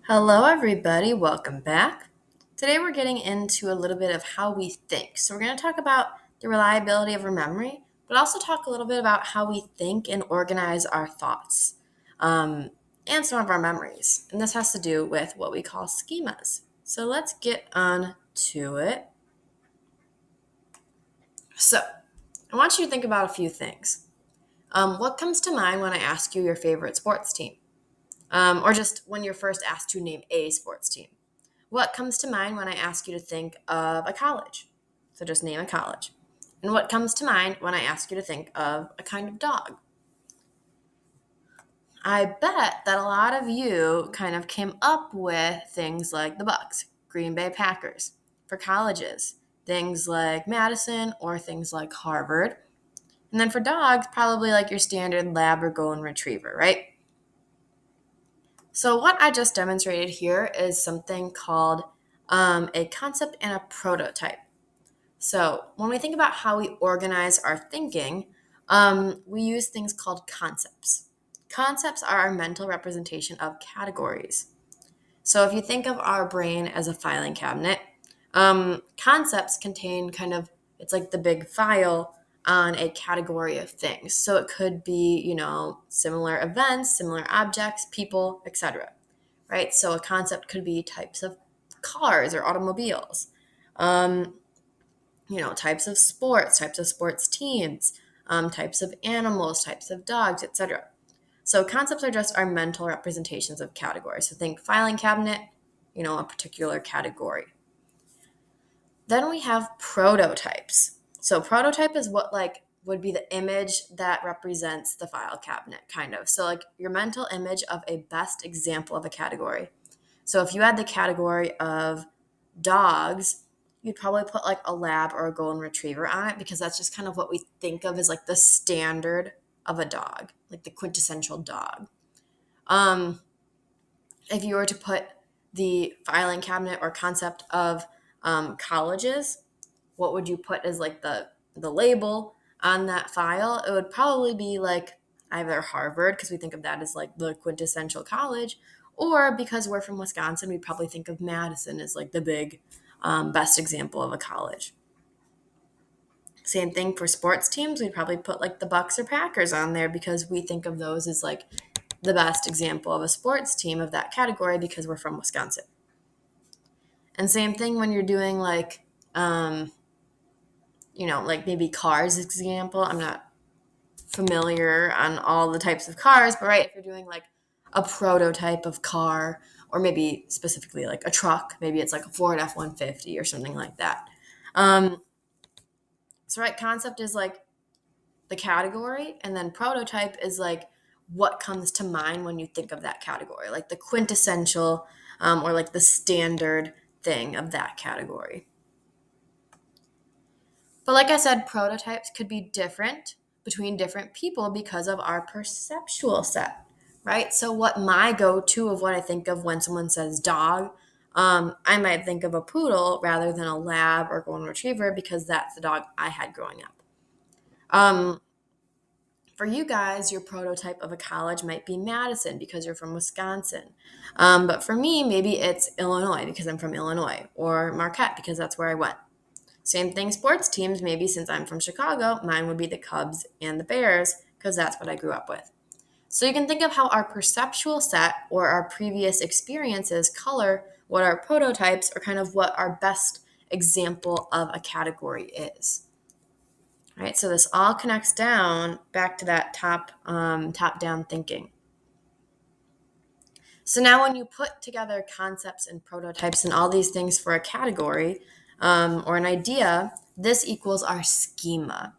Hello, everybody. Welcome back. Today, we're getting into a little bit of how we think. So, we're going to talk about the reliability of our memory, but also talk a little bit about how we think and organize our thoughts and some of our memories. And this has to do with what we call schemas. So, let's get on to it. So, I want you to think about a few things. What comes to mind when I ask you your favorite sports team? Or just when you're first asked to name a sports team? What comes to mind when I ask you to think of a college? So just name a college. And what comes to mind when I ask you to think of a kind of dog? I bet that a lot of you kind of came up with things like the Bucks, Green Bay Packers. For colleges, things like Madison or things like Harvard. And then for dogs, probably like your standard lab or golden retriever, right? So what I just demonstrated here is something called a concept and a prototype. So when we think about how we organize our thinking, we use things called concepts. Concepts are our mental representation of categories. So if you think of our brain as a filing cabinet, concepts contain it's like the big file on a category of things. So it could be, similar events, similar objects, people, etc. Right? So a concept could be types of cars or automobiles. Types of sports teams, types of animals, types of dogs, etc. So concepts are just our mental representations of categories. So think filing cabinet, a particular category. Then we have prototypes. So prototype is what would be the image that represents the file cabinet, kind of. So like your mental image of a best example of a category. So if you had the category of dogs, you'd probably put like a lab or a golden retriever on it because that's just kind of what we think of as like the standard of a dog, like the quintessential dog. If you were to put the filing cabinet or concept of colleges, what would you put as like the label on that file? It would probably be like either Harvard, because we think of that as like the quintessential college, or because we're from Wisconsin, we probably think of Madison as like the big best example of a college. Same thing for sports teams. We'd probably put like the Bucks or Packers on there because we think of those as like the best example of a sports team of that category because we're from Wisconsin. And same thing when you're doing like, like maybe cars example. I'm not familiar on all the types of cars, but right, if you're doing like a prototype of car or maybe specifically like a truck, maybe it's like a Ford F-150 or something like that. So right, concept is like the category, and then prototype is like what comes to mind when you think of that category, like the quintessential or like the standard thing of that category. But like I said, prototypes could be different between different people because of our perceptual set, right? So what my go-to of what I think of when someone says dog, I might think of a poodle rather than a lab or golden retriever because that's the dog I had growing up. For you guys, your prototype of a college might be Madison because you're from Wisconsin. But for me, maybe it's Illinois because I'm from Illinois, or Marquette because that's where I went. Same thing, sports teams, maybe since I'm from Chicago, mine would be the Cubs and the Bears because that's what I grew up with. So you can think of how our perceptual set or our previous experiences color what our prototypes or kind of what our best example of a category is. All right, so this all connects down back to that top-down thinking. So now when you put together concepts and prototypes and all these things for a category or an idea, this equals our schema.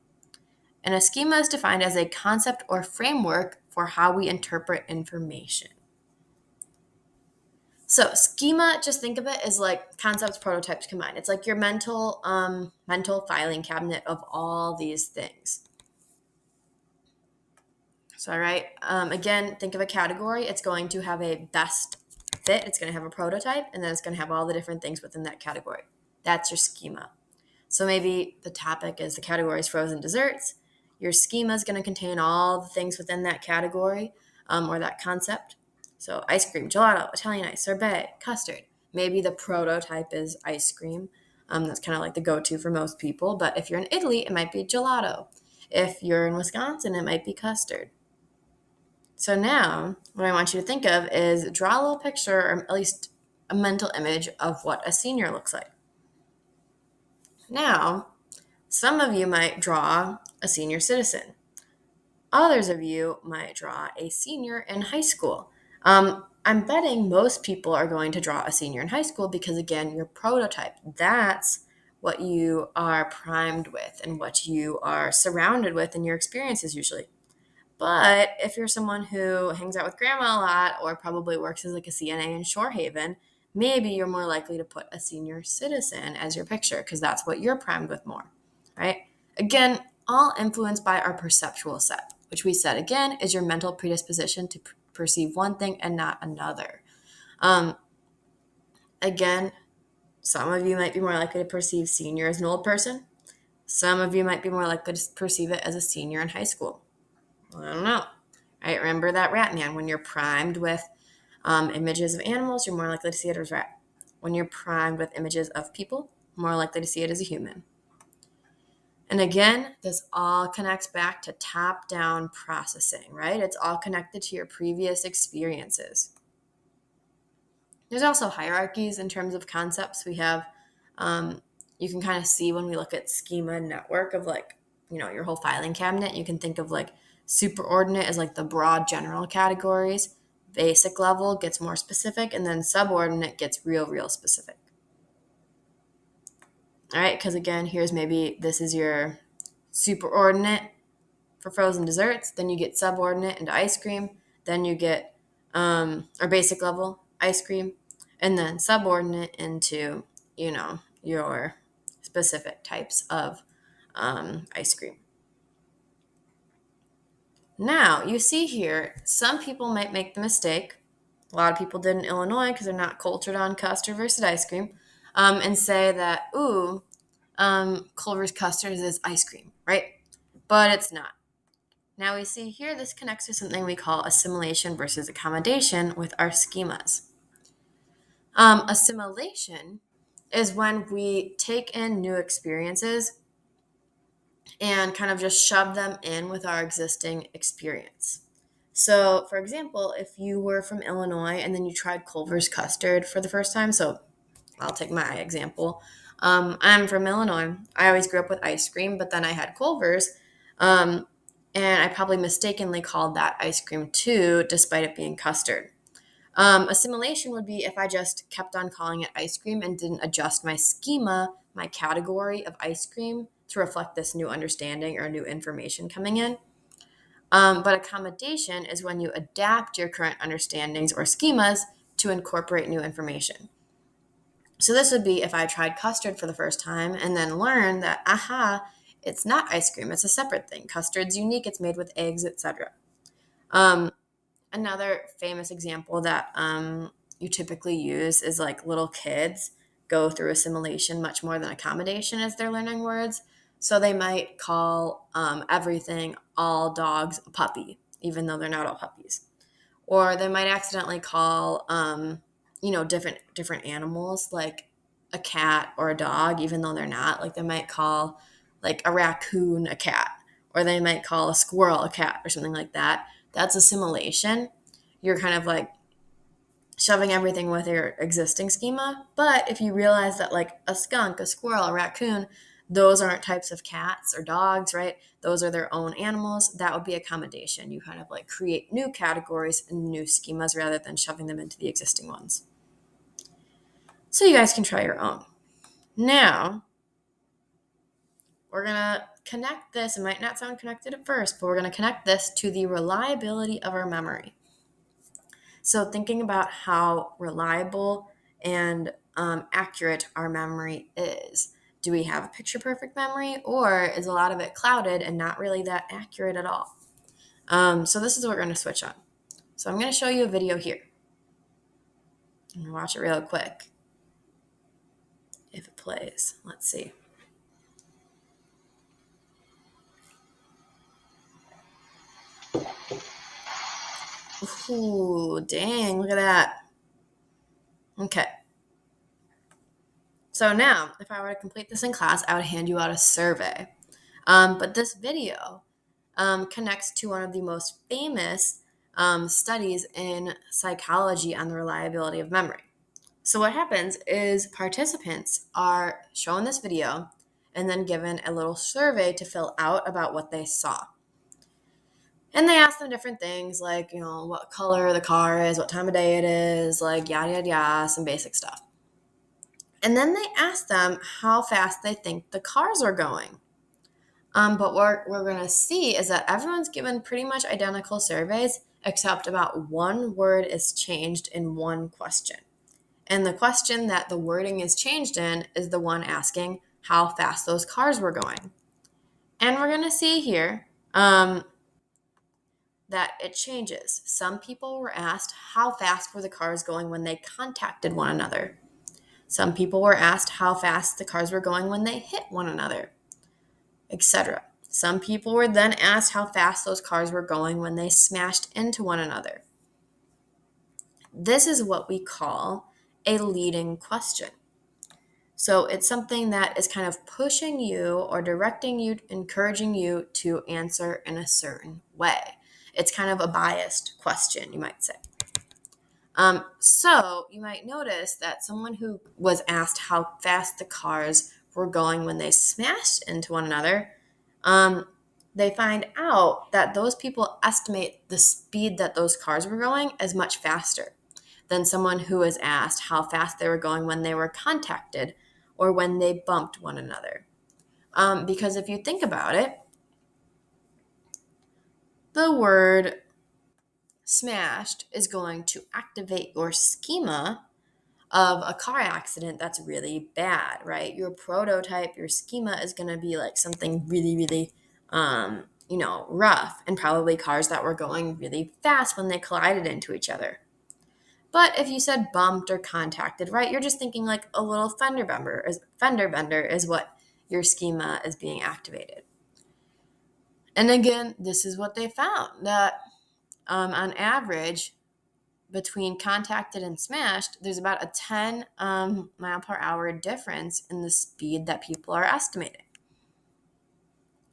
And a schema is defined as a concept or framework for how we interpret information. So schema, just think of it as like concepts, prototypes combined. It's like your mental filing cabinet of all these things. So, all right, again, think of a category. It's going to have a best fit. It's going to have a prototype, and then it's going to have all the different things within that category. That's your schema. So maybe the topic is the category is frozen desserts. Your schema is going to contain all the things within that category or that concept. So ice cream, gelato, Italian ice, sorbet, custard. Maybe the prototype is ice cream. That's kind of like the go-to for most people. But if you're in Italy, it might be gelato. If you're in Wisconsin, it might be custard. So now, what I want you to think of is draw a little picture, or at least a mental image of what a senior looks like. Now, some of you might draw a senior citizen. Others of you might draw a senior in high school. I'm betting most people are going to draw a senior in high school because, again, your prototype, that's what you are primed with and what you are surrounded with in your experiences usually. But if you're someone who hangs out with grandma a lot or probably works as like a CNA in Shorehaven, maybe you're more likely to put a senior citizen as your picture because that's what you're primed with more, right? Again, all influenced by our perceptual set, which we said again is your mental predisposition to perceive one thing and not another. Again, some of you might be more likely to perceive senior as an old person. Some of you might be more likely to perceive it as a senior in high school. I don't know. Right? Remember that rat man. When you're primed with images of animals, you're more likely to see it as rat. When you're primed with images of people, more likely to see it as a human. And again, this all connects back to top-down processing, right? It's all connected to your previous experiences. There's also hierarchies in terms of concepts. We have, you can kind of see when we look at schema network of like, your whole filing cabinet, you can think of like superordinate as like the broad general categories, basic level gets more specific, and then subordinate gets real specific. All right, because again, here's maybe this is your superordinate for frozen desserts, then you get subordinate into ice cream, then you get, or basic level ice cream, and then subordinate into, your specific types of ice cream. Now, you see here, some people might make the mistake, a lot of people did in Illinois because they're not cultured on custard versus ice cream, and say that, Culver's custard is ice cream, right? But it's not. Now we see here this connects to something we call assimilation versus accommodation with our schemas. Assimilation is when we take in new experiences and kind of just shove them in with our existing experience. So, for example, if you were from Illinois and then you tried Culver's custard for the first time, so I'll take my example. I'm from Illinois. I always grew up with ice cream, but then I had Culver's. And I probably mistakenly called that ice cream too, despite it being custard. Assimilation would be if I just kept on calling it ice cream and didn't adjust my schema, my category of ice cream to reflect this new understanding or new information coming in. But accommodation is when you adapt your current understandings or schemas to incorporate new information. So this would be if I tried custard for the first time and then learned that, it's not ice cream, it's a separate thing. Custard's unique, it's made with eggs, etc. Another famous example that you typically use is like little kids go through assimilation much more than accommodation as they're learning words. So they might call everything, all dogs, a puppy, even though they're not all puppies. Or they might accidentally call, different animals like a cat or a dog, even though they're not. Like they might call like a raccoon a cat, or they might call a squirrel a cat or something like that. That's assimilation. You're kind of like shoving everything with your existing schema. But if you realize that like a skunk, a squirrel, a raccoon, those aren't types of cats or dogs, right? Those are their own animals. That would be accommodation. You kind of like create new categories and new schemas rather than shoving them into the existing ones. So you guys can try your own. Now, we're going to connect this. It might not sound connected at first, but we're going to connect this to the reliability of our memory. So thinking about how reliable and accurate our memory is. Do we have a picture-perfect memory, or is a lot of it clouded and not really that accurate at all? So this is what we're going to switch on. So I'm going to show you a video here. I'm going to watch it real quick. If it plays, let's see. Ooh, dang, look at that. Okay. So now, if I were to complete this in class, I would hand you out a survey. But this video connects to one of the most famous studies in psychology on the reliability of memory. So what happens is participants are shown this video and then given a little survey to fill out about what they saw. And they ask them different things like, what color the car is, what time of day it is, like yada, yada, yada, some basic stuff. And then they ask them how fast they think the cars are going. But what we're going to see is that everyone's given pretty much identical surveys, except about one word is changed in one question. And the question that the wording is changed in is the one asking how fast those cars were going. And we're going to see here that it changes. Some people were asked how fast were the cars going when they contacted one another. Some people were asked how fast the cars were going when they hit one another, etc. Some people were then asked how fast those cars were going when they smashed into one another. This is what we call a leading question. So it's something that is kind of pushing you or directing you, encouraging you to answer in a certain way. It's kind of a biased question, you might say. So you might notice that someone who was asked how fast the cars were going when they smashed into one another, they find out that those people estimate the speed that those cars were going as much faster than someone who was asked how fast they were going when they were contacted or when they bumped one another. Because if you think about it, the word smashed is going to activate your schema of a car accident that's really bad, right? Your prototype, your schema is going to be like something really, really, rough, and probably cars that were going really fast when they collided into each other. But if you said bumped or contacted, right, you're just thinking like a little fender bender is what your schema is being activated. And again, this is what they found, that on average, between contacted and smashed, there's about a 10 mile per hour difference in the speed that people are estimating.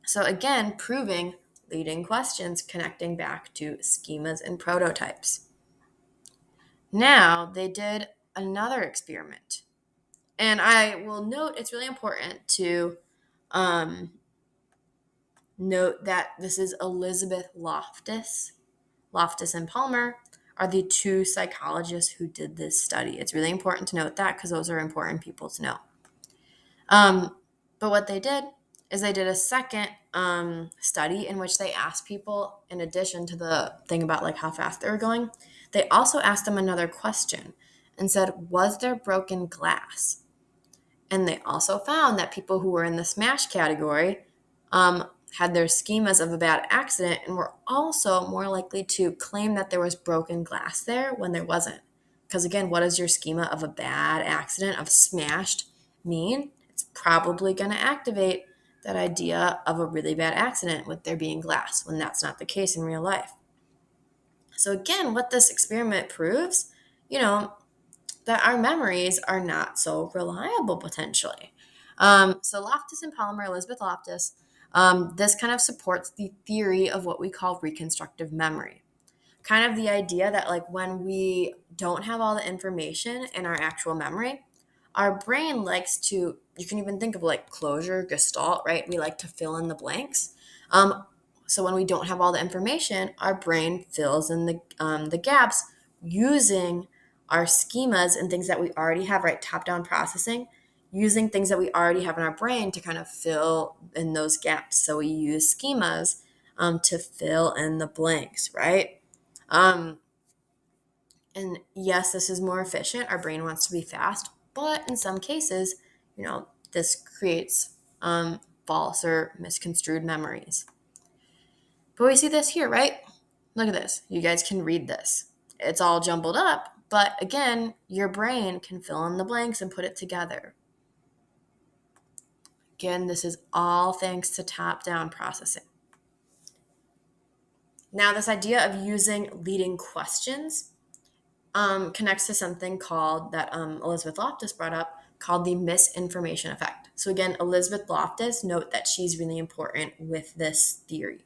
So again, proving leading questions connecting back to schemas and prototypes. Now they did another experiment. And I will note it's really important to note that this is Elizabeth Loftus. Loftus and Palmer are the two psychologists who did this study. It's really important to note that because those are important people to know. But what they did is they did a second study in which they asked people, in addition to the thing about like how fast they were going, they also asked them another question and said, was there broken glass? And they also found that people who were in the smash category had their schemas of a bad accident and were also more likely to claim that there was broken glass there when there wasn't. Because again, what does your schema of a bad accident, of smashed, mean? It's probably going to activate that idea of a really bad accident with there being glass when that's not the case in real life. So again, what this experiment proves, that our memories are not so reliable potentially. So Loftus and Palmer, Elizabeth Loftus, this kind of supports the theory of what we call reconstructive memory. Kind of the idea that like when we don't have all the information in our actual memory, our brain likes to, you can even think of like closure, gestalt, right? We like to fill in the blanks. So when we don't have all the information, our brain fills in the gaps using our schemas and things that we already have, right? Top-down processing, using things that we already have in our brain to kind of fill in those gaps. So we use schemas to fill in the blanks, right? And yes, this is more efficient. Our brain wants to be fast, but in some cases, this creates false or misconstrued memories. But we see this here, right? Look at this. You guys can read this. It's all jumbled up, but again, your brain can fill in the blanks and put it together. Again, this is all thanks to top-down processing. Now, this idea of using leading questions connects to something called that Elizabeth Loftus brought up called the misinformation effect. So again, Elizabeth Loftus, note that she's really important with this theory.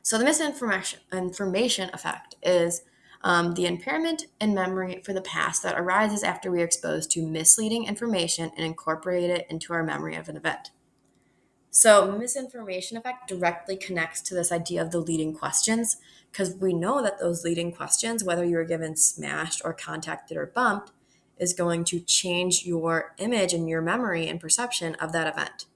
So the misinformation effect is the impairment in memory for the past that arises after we are exposed to misleading information and incorporate it into our memory of an event. So misinformation effect directly connects to this idea of the leading questions, because we know that those leading questions, whether you were given smashed or contacted or bumped, is going to change your image and your memory and perception of that event,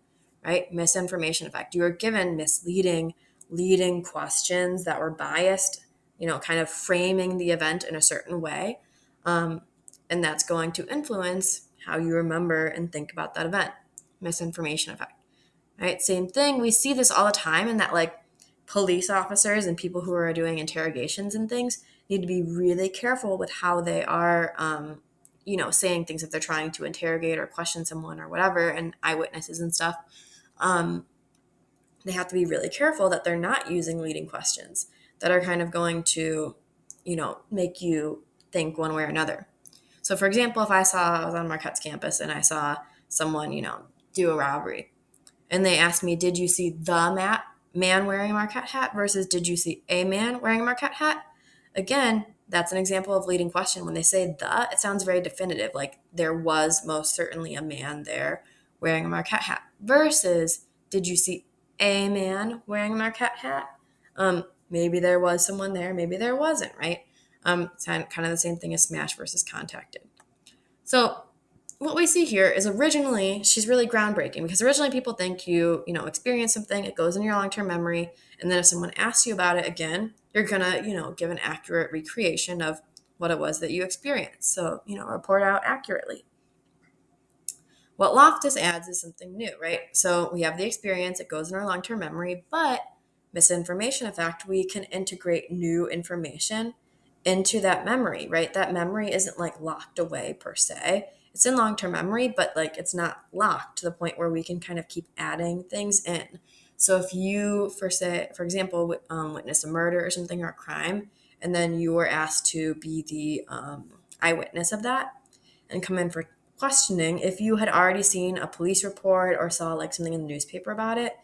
right? Misinformation effect. You were given misleading, leading questions that were biased, kind of framing the event in a certain way. And that's going to influence how you remember and think about that event. Misinformation effect. Right? Same thing. We see this all the time in that like police officers and people who are doing interrogations and things need to be really careful with how they are, saying things if they're trying to interrogate or question someone or whatever, and eyewitnesses and stuff. They have to be really careful that they're not using leading questions that are kind of going to, make you think one way or another. So, for example, if I was on Marquette's campus and I saw someone, do a robbery, and they asked me, did you see the man wearing a Marquette hat versus did you see a man wearing a Marquette hat? Again, that's an example of leading question. When they say the, it sounds very definitive, like there was most certainly a man there wearing a Marquette hat. Versus, did you see a man wearing a Marquette hat? Maybe there was someone there, maybe there wasn't, right? It's kind of the same thing as smash versus contacted. So what we see here is originally she's really groundbreaking, because originally people think you experience something, it goes in your long-term memory, and then if someone asks you about it again, you're gonna give an accurate recreation of what it was that you experienced. So report out accurately. What Loftus adds is something new, right? So we have the experience, it goes in our long-term memory, but misinformation effect, we can integrate new information into that memory, right? That memory isn't like locked away per se. It's in long-term memory, but like it's not locked to the point where we can kind of keep adding things in. So if you, for example, witness a murder or something or a crime, and then you were asked to be the eyewitness of that and come in for questioning, if you had already seen a police report or saw like something in the newspaper about it,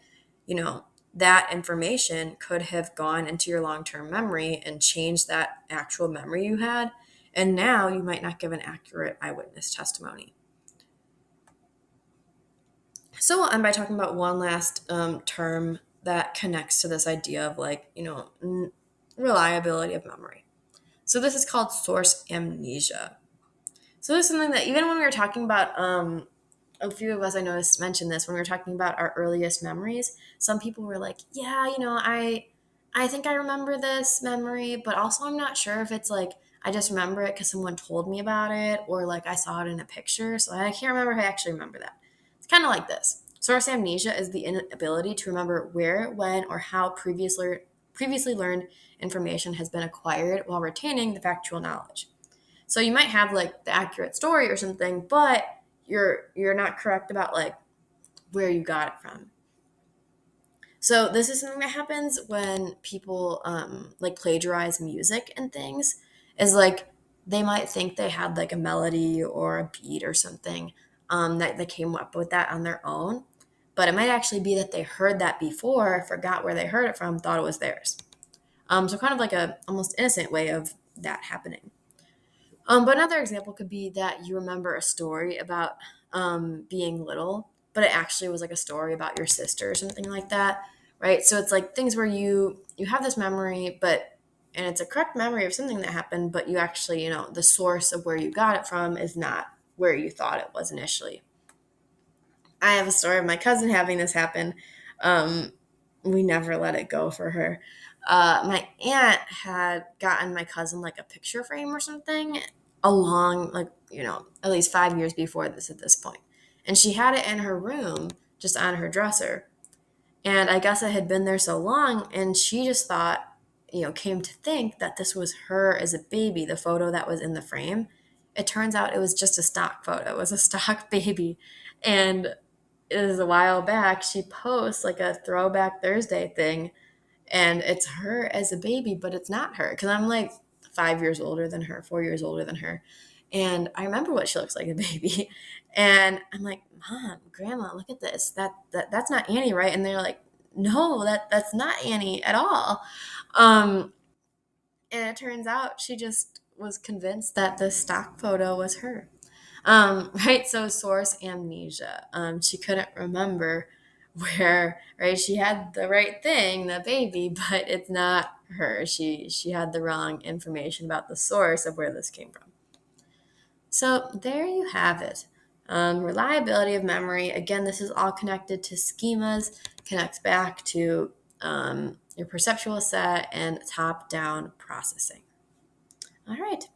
that information could have gone into your long-term memory and changed that actual memory you had. And now you might not give an accurate eyewitness testimony. So we'll end by talking about one last term that connects to this idea of like, reliability of memory. So this is called source amnesia. So this is something that even when we were talking about, a few of us I noticed mentioned this when we were talking about our earliest memories. Some people were like, yeah, I think I remember this memory, but also I'm not sure if it's like I just remember it because someone told me about it or like I saw it in a picture. So I can't remember if I actually remember that. It's kind of like this. Source amnesia is the inability to remember where, when, or how previously learned information has been acquired while retaining the factual knowledge. So you might have like the accurate story or something, but you're not correct about like where you got it from. So this is something that happens when people like plagiarize music and things. Is like they might think they had like a melody or a beat or something that they came up with that on their own, but it might actually be that they heard that before, forgot where they heard it from, thought it was theirs. So kind of like a almost innocent way of that happening. But another example could be that you remember a story about being little, but it actually was like a story about your sister or something like that, right? So it's like things where you have this memory, and it's a correct memory of something that happened, but you actually, the source of where you got it from is not where you thought it was initially. I have a story of my cousin having this happen. Um, we never let it go for her. My aunt had gotten my cousin like a picture frame or something along, like, at least 5 years before this at this point. And she had it in her room, just on her dresser. And I guess it had been there so long, and she just thought, came to think that this was her as a baby, the photo that was in the frame. It turns out it was just a stock photo. It was a stock baby. And it was a while back, she posts like a throwback Thursday thing, And it's her as a baby, but it's not her. Because I'm like 5 years older than her, 4 years older than her. And I remember what she looks like a baby. And I'm like, Mom, Grandma, look at this. That's not Annie, right? And they're like, no, that's not Annie at all. Um, and it turns out she just was convinced that the stock photo was her. Right, so source amnesia. She couldn't remember where, right, she had the right thing, the baby, but it's not her. She had the wrong information about the source of where this came from. So there you have it. Reliability of memory. Again, this is all connected to schemas, connects back to your perceptual set and top-down processing. All right.